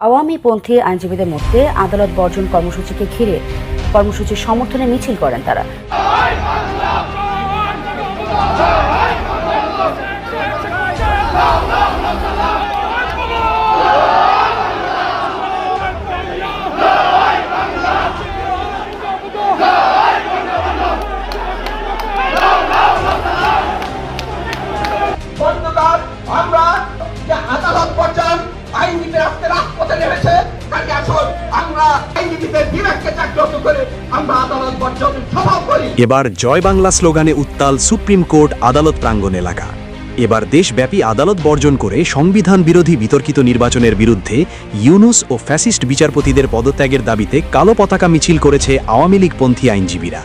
আওয়ামীপন্থী আইনজীবীদের মধ্যে আদালত বর্জন কর্মসূচিকে ঘিরে কর্মসূচির সমর্থনে মিছিল করেন তারা। আমরা যে আদালত বর্জন আইনজীবী রাজপথে নেমেছে, তাই আসুন আমরা আইনজীবীদের বিবেককে জাগ্রত করে আমরা আদালত বর্জন সফল করি। এবার জয় বাংলা স্লোগানে উত্তাল সুপ্রিম কোর্ট আদালত প্রাঙ্গণ এলাকা। এবার দেশব্যাপী আদালত বর্জন করে সংবিধান বিরোধী বিতর্কিত নির্বাচনের বিরুদ্ধে ইউনুস ও ফ্যাসিস্ট বিচারপতিদের পদত্যাগের দাবিতে কালো পতাকা মিছিল করেছে আওয়ামী লীগপন্থী আইনজীবীরা।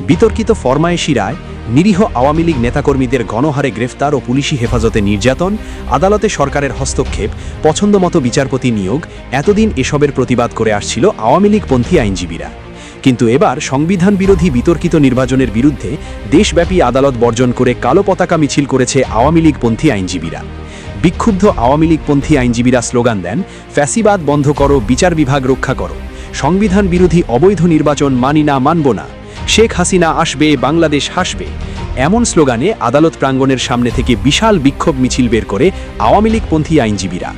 বিতর্কিত ফরমায়েশি রায়, নিরীহ আওয়ামী লীগ নেতাকর্মীদের গণহারে গ্রেফতার ও পুলিশি হেফাজতে নির্যাতন, আদালতে সরকারের হস্তক্ষেপ, পছন্দমতো বিচারপতি নিয়োগ, এতদিন এসবের প্রতিবাদ করে আসছিল আওয়ামী লীগপন্থী আইনজীবীরা। কিন্তু এবার সংবিধান বিরোধী বিতর্কিত নির্বাচনের বিরুদ্ধে দেশব্যাপী আদালত বর্জন করে কালো পতাকা মিছিল করেছে আওয়ামী লীগপন্থী আইনজীবীরা। বিক্ষুব্ধ আওয়ামী লীগপন্থী আইনজীবীরা স্লোগান দেন, ফ্যাসিবাদ বন্ধ করো, বিচার বিভাগ রক্ষা করো, সংবিধান বিরোধী অবৈধ নির্বাচন মানি না, মানব না, শেখ হাসিনা আসবে, বাংলাদেশ হাসবে। এমন স্লোগানে আদালত প্রাঙ্গণের সামনে থেকে বিশাল বিক্ষোভ মিছিল বের করে আওয়ামী লীগপন্থী আইনজীবীরা।